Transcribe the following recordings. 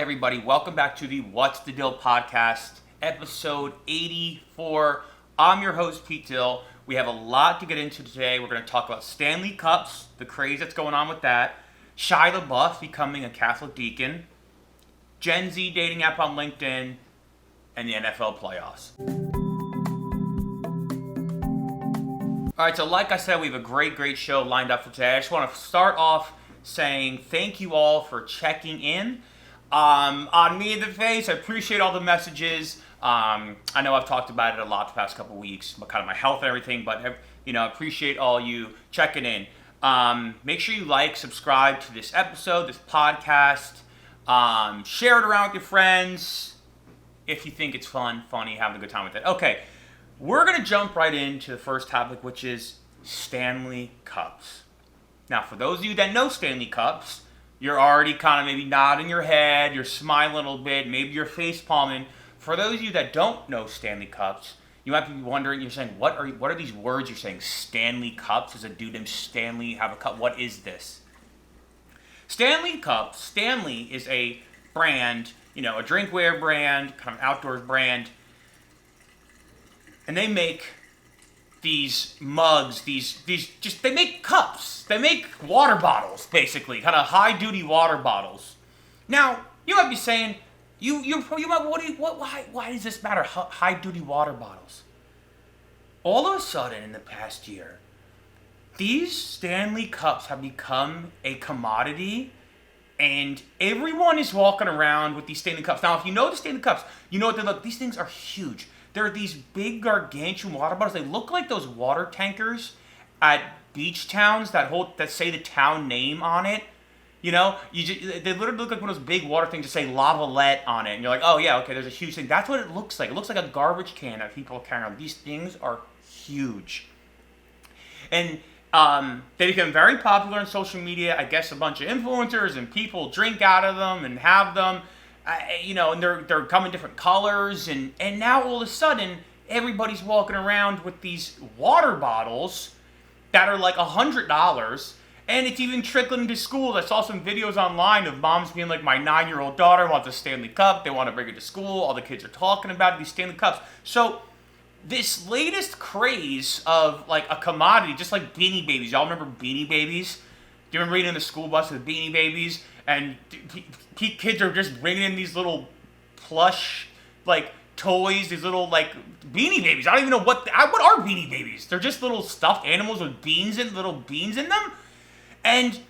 everybody. Welcome back to the What's the Dill podcast, episode 84. I'm your host, Pete Dill. We have a lot to get into today. We're going to talk about Stanley Cups, the craze that's going on with that, Shia LaBeouf becoming a Catholic deacon, Gen Z dating app on LinkedIn, and the NFL playoffs. All right, so like I said, we have a great show lined up for today. I just want to start off saying thank you all for checking in on me in the face. I appreciate all the messages. I know I've talked about it a lot the past couple weeks, kind of my health and everything, but I appreciate all you checking in. Make sure you like, subscribe to this episode, this podcast. Share it around with your friends if you think it's fun, funny, having a good time with it. Okay, we're going to jump right into the first topic, which is Stanley Cups. Now, for those of you that know Stanley Cups, you're already kind of maybe nodding your head, you're smiling a little bit, maybe you're face palming. For those of you that don't know Stanley Cups, you might be wondering, you're saying, what are these words you're saying? Stanley Cups? Is a dude named Stanley have a cup? What is this? Stanley Cups, Stanley is a brand, a drinkware brand, kind of outdoors brand. And they make these mugs, they make cups. They make water bottles, basically, kind of high-duty water bottles. Now, you might be saying, why does this matter, high-duty water bottles? All of a sudden, in the past year, these Stanley Cups have become a commodity, and everyone is walking around with these Stanley Cups. Now, if you know the Stanley Cups, you know what they look. These things are huge. They're these big, gargantuan water bottles. They look like those water tankers at beach towns that say the town name on it. They literally look like one of those big water things that say Lavalette on it. And you're like, oh, yeah, okay, there's a huge thing. That's what it looks like. It looks like a garbage can that people carry around. These things are huge. And they become very popular on social media. I guess a bunch of influencers and people drink out of them and have them. And they're come in different colors, and now all of a sudden, everybody's walking around with these water bottles that are like $100, and it's even trickling into schools. I saw some videos online of moms being like, my 9-year-old daughter wants a Stanley Cup, they want to bring it to school, all the kids are talking about these Stanley Cups. So, this latest craze of like a commodity, just like Beanie Babies. Y'all remember Beanie Babies? Do you remember reading in the school bus with Beanie Babies? And kids are just bringing in these little plush, toys, these little, Beanie Babies. I don't even know what are Beanie Babies? They're just little stuffed animals with little beans in them. And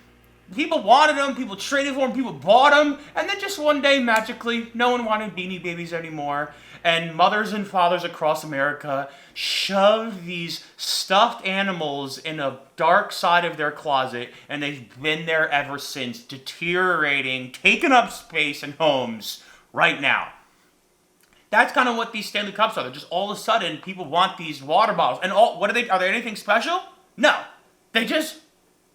people wanted them, people traded for them, people bought them. And then just one day, magically, no one wanted Beanie Babies anymore. And mothers and fathers across America shoved these stuffed animals in a dark side of their closet, and they've been there ever since, deteriorating, taking up space in homes right now. That's kind of what these Stanley Cups are. They're just all of a sudden, people want these water bottles. And are they anything special? No. They just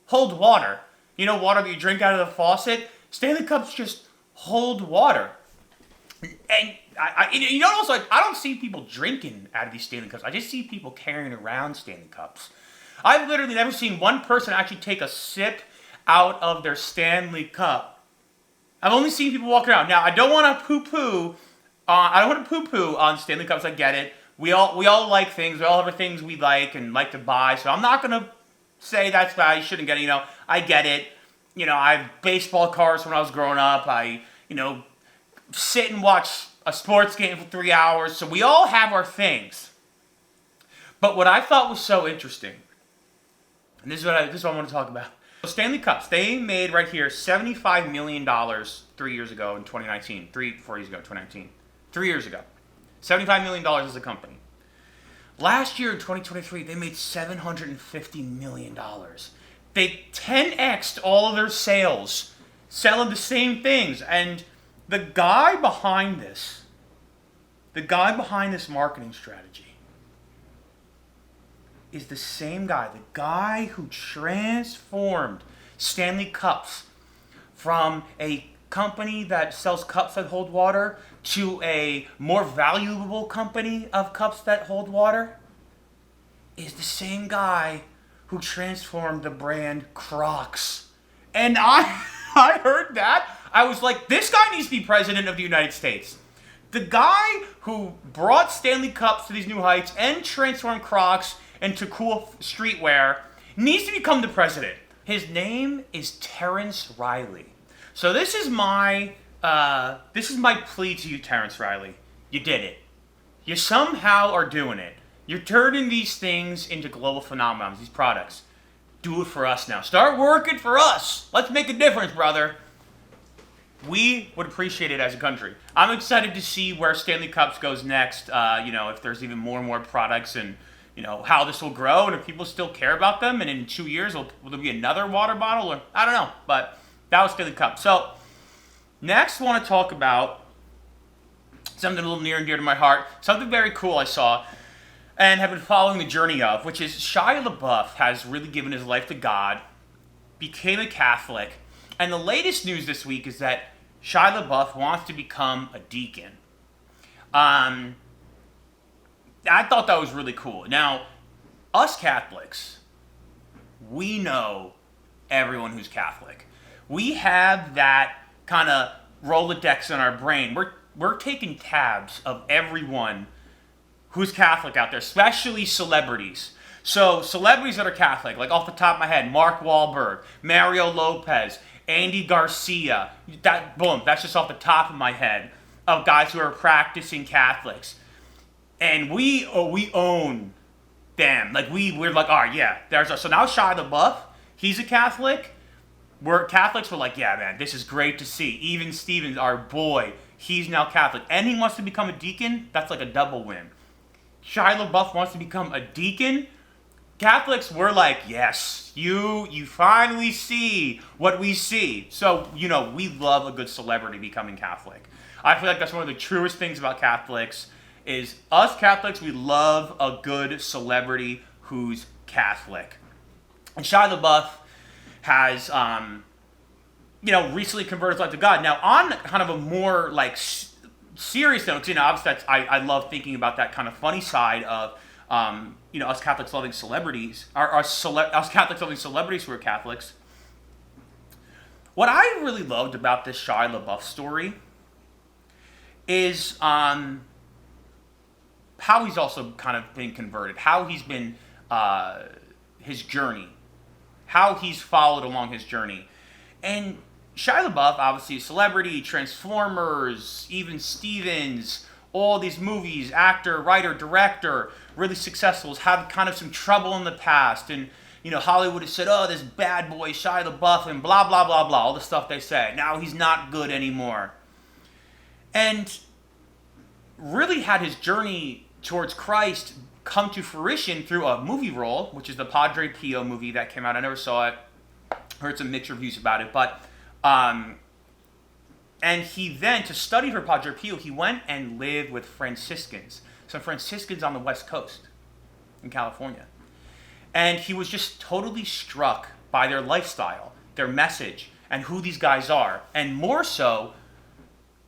hold water. Water that you drink out of the faucet? Stanley Cups just hold water. And I don't see people drinking out of these Stanley Cups. I just see people carrying around Stanley Cups. I've literally never seen one person actually take a sip out of their Stanley Cup. I've only seen people walk around. Now, I don't want to poo-poo. On Stanley Cups. I get it. We all like things. We all have things we like and like to buy. So I'm not gonna say that's bad. You shouldn't get it. I get it. I have baseball cards when I was growing up. I sit and watch a sports game for 3 hours. So we all have our things. But what I thought was so interesting, and this is what I want to talk about. Stanley Cups, they made right here $75 million 3 years ago in 2019. 4 years ago, 2019. 3 years ago. $75 million as a company. Last year in 2023, they made $750 million. They 10x'd all of their sales, selling the same things. And the guy behind this marketing strategy is the same guy, the guy who transformed Stanley Cups from a company that sells cups that hold water to a more valuable company of cups that hold water is the same guy who transformed the brand Crocs. And I heard that. I was like, this guy needs to be president of the United States. The guy who brought Stanley Cups to these new heights and transformed Crocs into cool streetwear needs to become the president. His name is Terrence Riley. So this is my plea to you, Terrence Riley. You did it. You somehow are doing it. You're turning these things into global phenomena, these products. Do it for us now. Start working for us. Let's make a difference, brother. We would appreciate it as a country. I'm excited to see where Stanley Cups goes next. If there's even more and more products, and how this will grow, and if people still care about them. And in 2 years, will there be another water bottle? Or I don't know. But that was Stanley Cup. So next, I want to talk about something a little near and dear to my heart. Something very cool I saw and have been following the journey of, which is Shia LaBeouf has really given his life to God, became a Catholic. And the latest news this week is that Shia LaBeouf wants to become a deacon. I thought that was really cool. Now, us Catholics, we know everyone who's Catholic. We have that kind of Rolodex in our brain. We're taking tabs of everyone who's Catholic out there, especially celebrities. So celebrities that are Catholic, like off the top of my head, Mark Wahlberg, Mario Lopez, Andy Garcia, that's just off the top of my head, of guys who are practicing Catholics. And we own them. Like, we're like, all right, yeah, so now Shia LaBeouf, he's a Catholic. We're Catholics, we're like, yeah, man, this is great to see. Even Stevens, our boy, he's now Catholic. And he wants to become a deacon, that's like a double win. Shia LaBeouf wants to become a deacon. Catholics, we're like, yes, you finally see what we see. So, we love a good celebrity becoming Catholic. I feel like that's one of the truest things about Catholics, is us Catholics, we love a good celebrity who's Catholic. And Shia LaBeouf has, recently converted his life to God. Now, on kind of a more, serious note, obviously I love thinking about that kind of funny side of, us Catholics loving celebrities, us Catholics loving celebrities who are Catholics. What I really loved about this Shia LaBeouf story is how he's also kind of been converted, how he's been, his journey, how he's followed along his journey. And Shia LaBeouf, obviously a celebrity, Transformers, even Stevens, all these movies, actor, writer, director, really successful, has had kind of some trouble in the past. And, Hollywood has said, oh, this bad boy Shia LaBeouf and blah, blah, blah, blah, all the stuff they say. Now he's not good anymore. And really had his journey towards Christ come to fruition through a movie role, which is the Padre Pio movie that came out. I never saw it. Heard some mixed reviews about it. But, and he then, to study for Padre Pio, he went and lived with Franciscans. Some Franciscans on the West Coast in California. And he was just totally struck by their lifestyle, their message, and who these guys are. And more so,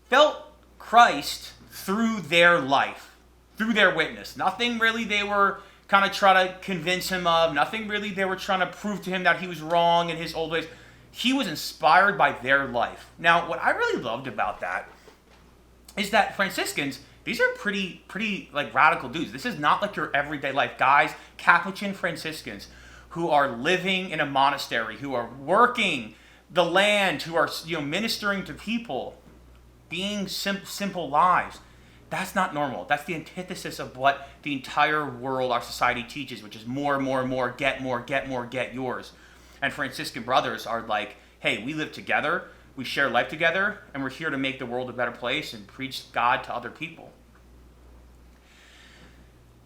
felt Christ through their life, through their witness. Nothing really they were kind of trying to convince him of. Nothing really they were trying to prove to him that he was wrong in his old ways. He was inspired by their life. Now, what I really loved about that is that Franciscans, these are pretty radical dudes. This is not like your everyday life. Guys, Capuchin Franciscans who are living in a monastery, who are working the land, who are ministering to people, being simple lives. That's not normal. That's the antithesis of what the entire world, our society teaches, which is more, get yours. And Franciscan brothers are like, hey, we live together, we share life together, and we're here to make the world a better place and preach God to other people.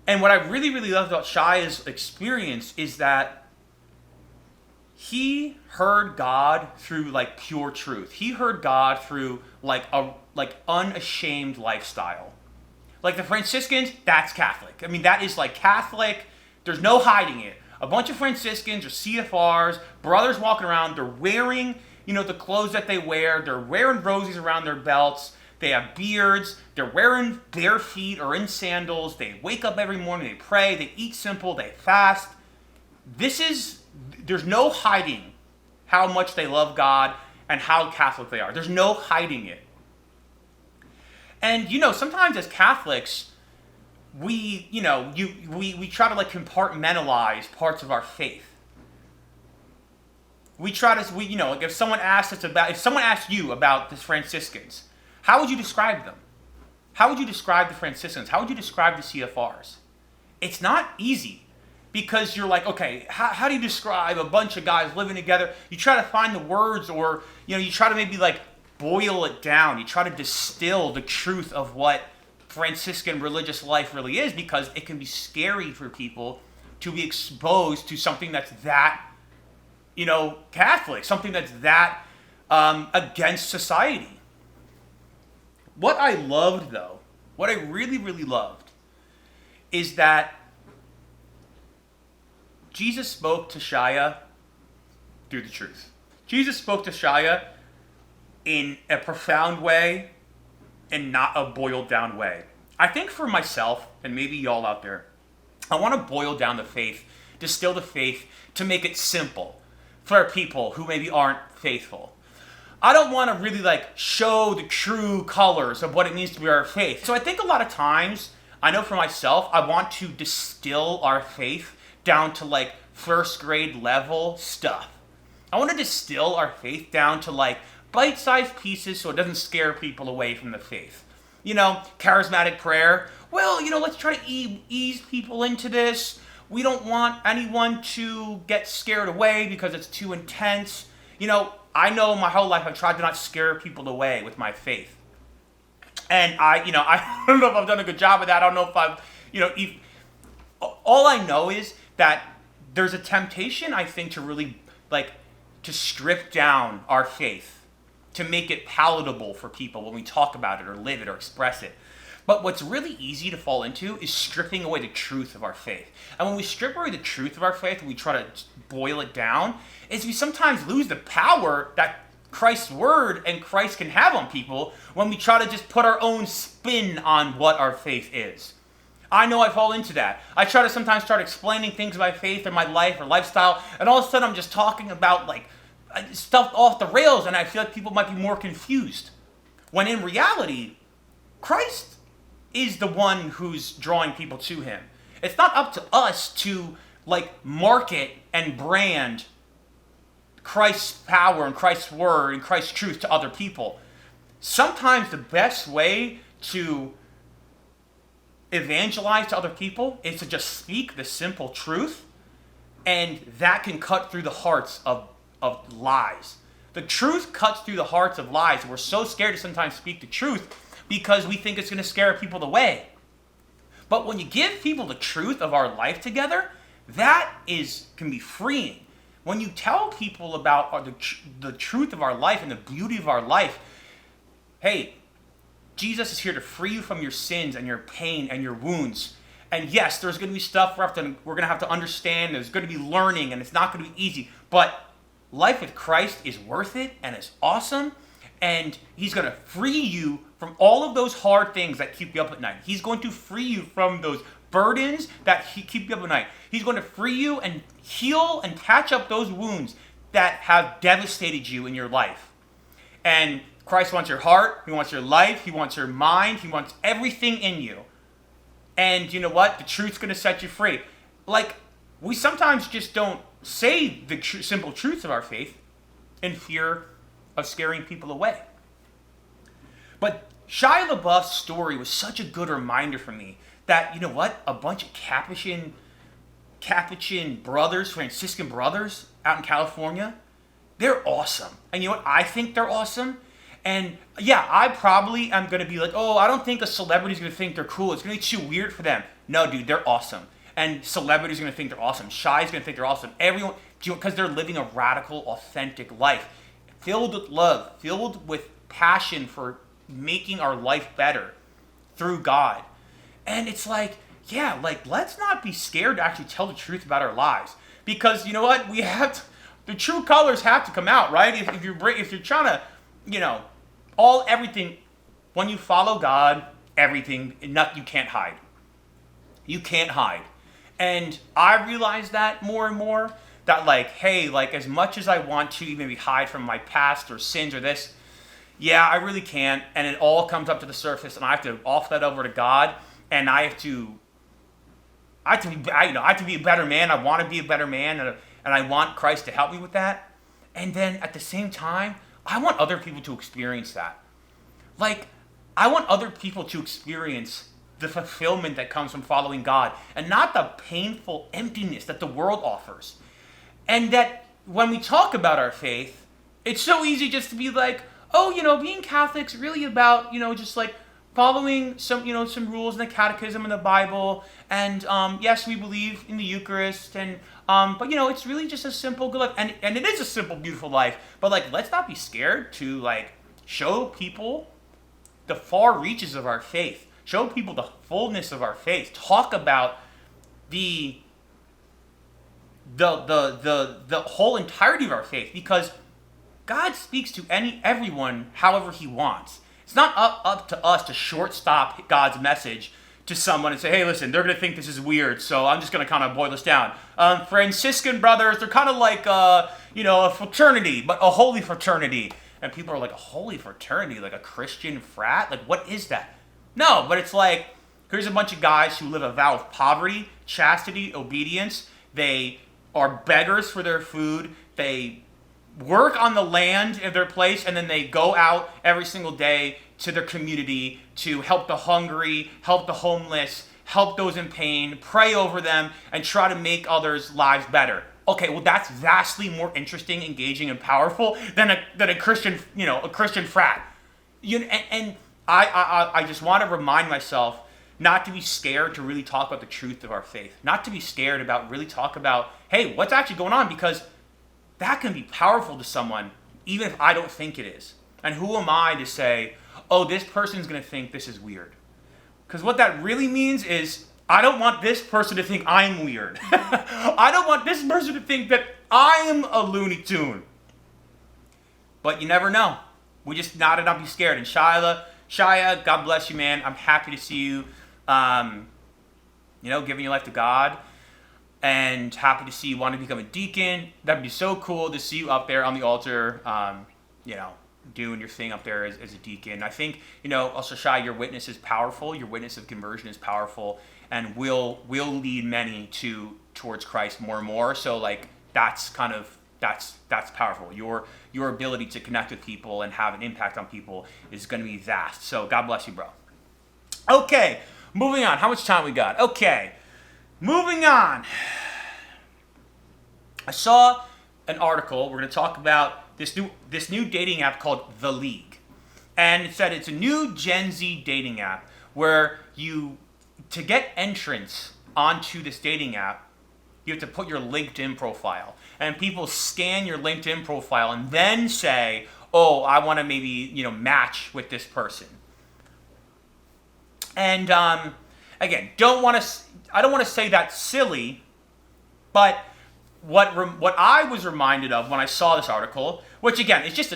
And what I really, really love about Shia's experience is that he heard God through pure truth. He heard God through unashamed lifestyle. Like the Franciscans, that's Catholic. I mean, that is Catholic. There's no hiding it. A bunch of Franciscans or CFRs, brothers walking around, they're wearing, the clothes that they wear. They're wearing rosies around their belts. They have beards. They're wearing bare feet or in sandals. They wake up every morning. They pray. They eat simple. They fast. There's no hiding how much they love God and how Catholic they are. There's no hiding it. And, sometimes as Catholics, we try to like compartmentalize parts of our faith. We try to, like if someone asked you about the Franciscans, how would you describe them? How would you describe the Franciscans? How would you describe the CFRs? It's not easy because you're like, okay, how do you describe a bunch of guys living together? You try to find the words, or, you try to maybe like boil it down. You try to distill the truth of what Franciscan religious life really is, because it can be scary for people to be exposed to something that's that, Catholic, something that's that against society. What I loved, though, what I really, really loved, is that Jesus spoke to Shia through the truth. Jesus spoke to Shia in a profound way and not a boiled down way. I think for myself, and maybe y'all out there, I want to boil down the faith, distill the faith to make it simple for people who maybe aren't faithful. I don't want to really like show the true colors of what it means to be our faith. So I think a lot of times, I know for myself, I want to distill our faith down to like first grade level stuff. I want to distill our faith down to like bite-sized pieces so it doesn't scare people away from the faith. Charismatic prayer. Well, let's try to ease people into this. We don't want anyone to get scared away because it's too intense. I know my whole life I've tried to not scare people away with my faith. And I don't know if I've done a good job of that. I don't know if I've, all I know is that there's a temptation, I think, to really, to strip down our faith, to make it palatable for people when we talk about it or live it or express it. But what's really easy to fall into is stripping away the truth of our faith. And when we strip away the truth of our faith and we try to boil it down, is we sometimes lose the power that Christ's word and Christ can have on people when we try to just put our own spin on what our faith is. I know I fall into that. I try to sometimes start explaining things about faith or my life or lifestyle, and all of a sudden I'm just talking about stuff off the rails, and I feel like people might be more confused. When in reality, Christ is the one who's drawing people to him. It's not up to us to market and brand Christ's power and Christ's word and Christ's truth to other people. Sometimes the best way to evangelize to other people is to just speak the simple truth, and that can cut through the hearts of lies. The truth cuts through the hearts of lies, and we're so scared to sometimes speak the truth because we think it's going to scare people away. But when you give people the truth of our life together, that can be freeing. When you tell people about the truth of our life and the beauty of our life, hey, Jesus is here to free you from your sins and your pain and your wounds. And yes, there's going to be stuff we're going to have to understand. There's going to be learning, and it's not going to be easy. But life with Christ is worth it, and it's awesome. And he's going to free you from all of those hard things that keep you up at night. He's going to free you from those burdens that keep you up at night. He's going to free you and heal and patch up those wounds that have devastated you in your life. And Christ wants your heart. He wants your life. He wants your mind. He wants everything in you. And you know what? The truth's going to set you free. We sometimes just don't say the simple truths of our faith in fear of scaring people away. But Shia LaBeouf's story was such a good reminder for me that, you know what? A bunch of Capuchin brothers, Franciscan brothers out in California, they're awesome. And you know what? I think they're awesome. And yeah, I probably am going to be like, oh, I don't think a celebrity's going to think they're cool. It's going to be too weird for them. No, dude, they're awesome. And celebrities are going to think they're awesome. Shia's going to think they're awesome. Everyone, because they're living a radical, authentic life. Filled with love. Filled with passion for making our life better through God. And it's let's not be scared to actually tell the truth about our lives. Because you know what? The true colors have to come out, right? If you're trying to, everything, when you follow God, everything, you can't hide. You can't hide. And I realize that more and more, that like, hey, like as much as I want to maybe hide from my past or sins or this, yeah, I really can't, and it all comes up to the surface, and I have to offer that over to God, and I have to be a better man. I want to be a better man, and I want Christ to help me with that. And then at the same time, I want other people to experience that. Like, I want other people to experience the fulfillment that comes from following God, and not the painful emptiness that the world offers. And that when we talk about our faith, it's so easy just to be like, oh, being Catholic's really about, just like following some rules in the Catechism and the Bible, and yes, we believe in the Eucharist, and but it's really just a simple good life, and it is a simple, beautiful life. But like, let's not be scared to like show people the far reaches of our faith, show people the fullness of our faith, talk about the whole entirety of our faith, because God speaks to everyone however He wants. It's not up to us to shortstop God's message to someone and say, hey, listen, they're going to think this is weird, so I'm just going to kind of boil this down. Franciscan brothers, they're kind of like, a fraternity, but a holy fraternity. And people are like, a holy fraternity? Like a Christian frat? Like, what is that? No, but it's like, here's a bunch of guys who live a vow of poverty, chastity, obedience. They are beggars for their food. They work on the land of their place, and then they go out every single day to their community to help the hungry, help the homeless, help those in pain, pray over them, and try to make others' lives better. Okay, well, that's vastly more interesting, engaging, and powerful than a Christian, a Christian frat. I just want to remind myself not to be scared to really talk about the truth of our faith, not to be scared about really talk about, hey, what's actually going on, because that can be powerful to someone, even if I don't think it is. And who am I to say, oh, this person's going to think this is weird? Because what that really means is, I don't want this person to think I'm weird. I don't want this person to think that I'm a Looney Tune. But you never know. We just not be scared. And Shia, God bless you, man. I'm happy to see you, giving your life to God. And happy to see you want to become a deacon. That'd be so cool to see you up there on the altar, doing your thing up there as a deacon. I think, also Shai, your witness is powerful. Your witness of conversion is powerful, and will lead many towards Christ more and more. So like, that's powerful. Your ability to connect with people and have an impact on people is going to be vast. So God bless you, bro. Okay, moving on. How much time we got? Okay. Moving on. I saw an article. We're going to talk about this new dating app called The League. And it said it's a new Gen Z dating app where to get entrance onto this dating app, you have to put your LinkedIn profile. And people scan your LinkedIn profile and then say, oh, I want to maybe, match with this person. And again, I don't want to say that's silly, but what I was reminded of when I saw this article, which again, it's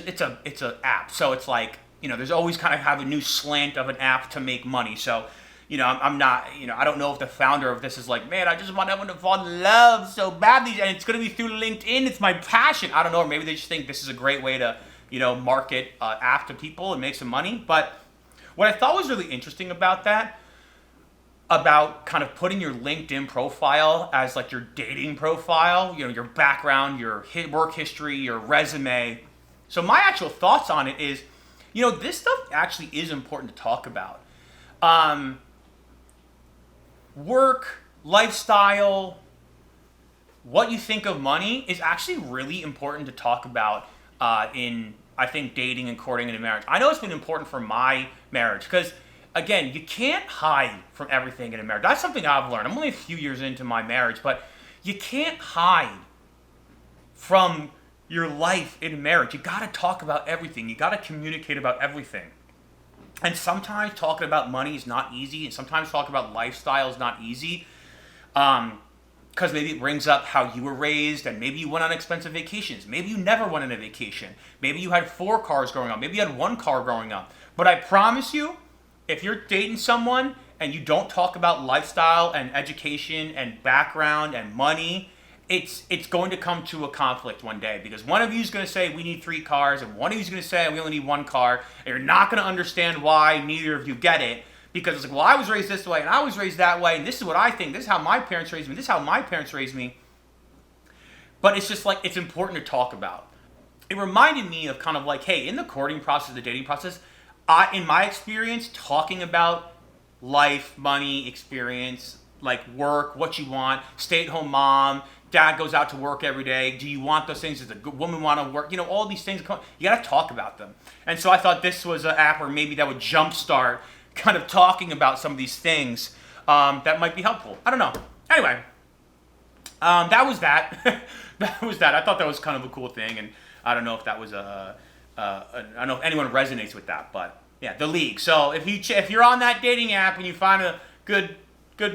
an app, so it's like, there's always kind of have a new slant of an app to make money. So, I'm not, I don't know if the founder of this is like, man, I just want everyone to fall in love so badly, and it's going to be through LinkedIn. It's my passion. I don't know, or maybe they just think this is a great way to, market app to people and make some money. But what I thought was really interesting about that, about kind of putting your LinkedIn profile as like your dating profile, your background, your work history, your resume. So my actual thoughts on it is, this stuff actually is important to talk about. Work, lifestyle, what you think of money is actually really important to talk about in, I think, dating and courting in a marriage. I know it's been important for my marriage because, again, you can't hide from everything in a marriage. That's something I've learned. I'm only a few years into my marriage, but you can't hide from your life in marriage. You got to talk about everything. You got to communicate about everything. And sometimes talking about money is not easy, and sometimes talking about lifestyle is not easy, because maybe it brings up how you were raised, and maybe you went on expensive vacations. Maybe you never went on a vacation. Maybe you had 4 cars growing up. Maybe you had 1 car growing up. But I promise you, if you're dating someone and you don't talk about lifestyle and education and background and money, it's going to come to a conflict one day, because one of you is going to say we need 3 cars, and one of you is going to say we only need 1 car, and you're not going to understand why neither of you get it, because it's like, well, I was raised this way, and I was raised that way, and this is what I think, this is how my parents raised me, this is how my parents raised me. But it's just like, it's important to talk about. It reminded me of kind of like, hey, in the courting process, the dating process, in my experience, talking about life, money, experience, like work, what you want, stay-at-home mom, dad goes out to work every day, do you want those things? Does a good woman want to work? All these things, you got to talk about them. And so I thought this was an app where maybe that would jumpstart kind of talking about some of these things that might be helpful. I don't know. Anyway, that was that. That was that. I thought that was kind of a cool thing, and I don't know if that was I don't know if anyone resonates with that, but yeah, the league. So if you're on that dating app and you find a good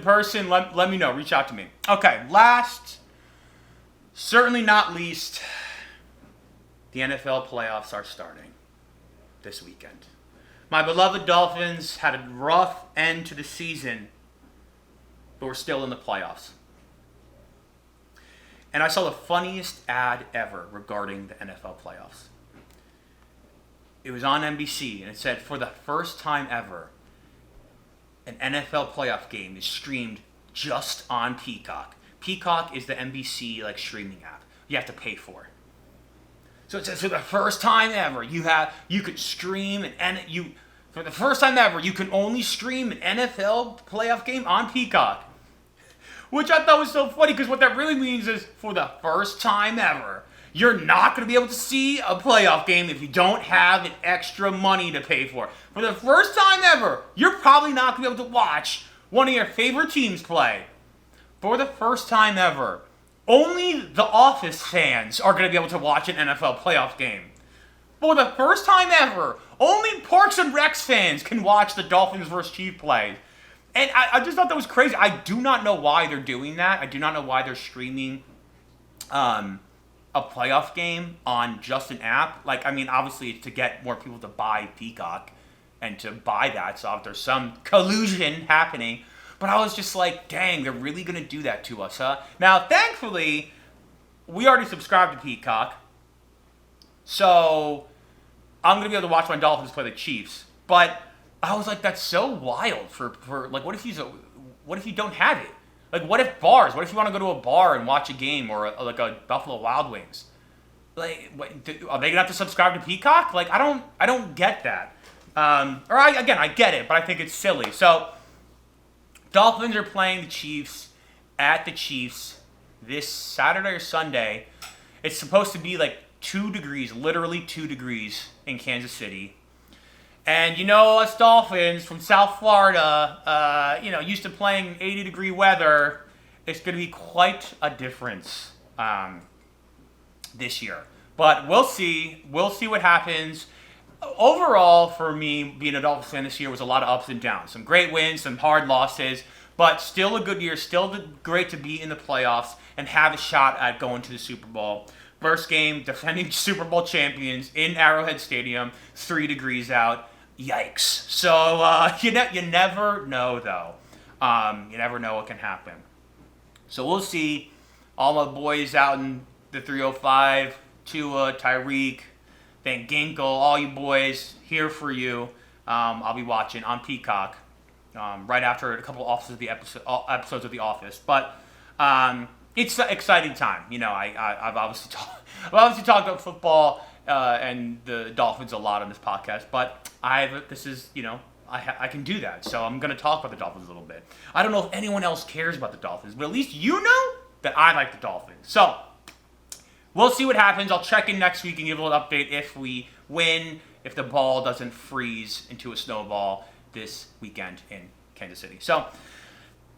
person, let me know. Reach out to me. Okay, last, certainly not least, the NFL playoffs are starting this weekend. My beloved Dolphins had a rough end to the season, but we're still in the playoffs. And I saw the funniest ad ever regarding the NFL playoffs. It was on NBC, and it said, for the first time ever, an NFL playoff game is streamed just on Peacock. Peacock is the NBC streaming app you have to pay for. So it says, for the first time ever, you could stream for the first time ever, you can only stream an NFL playoff game on Peacock. Which I thought was so funny, because what that really means is, for the first time ever, you're not going to be able to see a playoff game if you don't have an extra money to pay for. For the first time ever, you're probably not going to be able to watch one of your favorite teams play. For the first time ever, only the Office fans are going to be able to watch an NFL playoff game. For the first time ever, only Parks and Recs fans can watch the Dolphins versus Chiefs play. And I just thought that was crazy. I do not know why they're doing that. I do not know why they're streaming a playoff game on just an app. Obviously it's to get more people to buy Peacock and to buy that. So if there's some collusion happening. But I was just like, dang, they're really going to do that to us, huh? Now, thankfully, we already subscribed to Peacock. So I'm going to be able to watch my Dolphins play the Chiefs. But I was like, that's so wild for what if you don't have it? What if bars? What if you want to go to a bar and watch a game, or a Buffalo Wild Wings? Are they gonna have to subscribe to Peacock? I don't get that. I get it, but I think it's silly. So Dolphins are playing the Chiefs at the Chiefs this Saturday or Sunday. It's supposed to be 2 degrees, literally 2 degrees in Kansas City. And us Dolphins from South Florida, used to playing 80-degree weather, it's going to be quite a difference this year. But we'll see. We'll see what happens. Overall, for me, being a Dolphins fan this year was a lot of ups and downs. Some great wins, some hard losses, but still a good year. Still great to be in the playoffs and have a shot at going to the Super Bowl. First game, defending Super Bowl champions in Arrowhead Stadium, 3 degrees out. Yikes. So you never know, though. You never know what can happen. So we'll see. All my boys out in the 305, Tua, Tyreek, Van Ginkel, all you boys, here for you. I'll be watching on Peacock right after a couple of episodes of The Office. But it's an exciting time. I've obviously talked about football and the Dolphins a lot on this podcast, but I can do that, so I'm going to talk about the Dolphins a little bit. I don't know if anyone else cares about the Dolphins, but at least you know that I like the Dolphins. So we'll see what happens. I'll check in next week and give a little update if we win, if the ball doesn't freeze into a snowball this weekend in Kansas City. So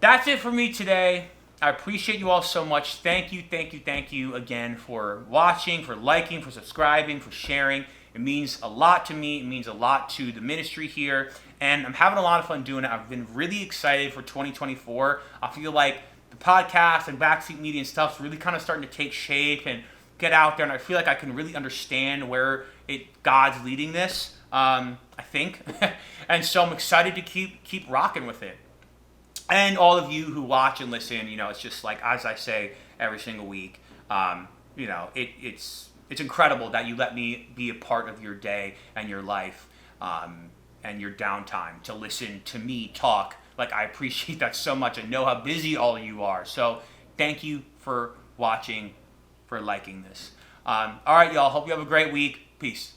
that's it for me today. I appreciate you all so much. Thank you again for watching, for liking, for subscribing, for sharing. It means a lot to me. It means a lot to the ministry here. And I'm having a lot of fun doing it. I've been really excited for 2024. I feel like the podcast and Backseat Media and stuff is really kind of starting to take shape and get out there. And I feel like I can really understand where God's leading this, I think. And so I'm excited to keep rocking with it. And all of you who watch and listen, it's just like, as I say every single week, it's incredible that you let me be a part of your day and your life, and your downtime to listen to me talk. Like, I appreciate that so much. I know how busy all of you are. So thank you for watching, for liking this. All right, y'all. Hope you have a great week. Peace.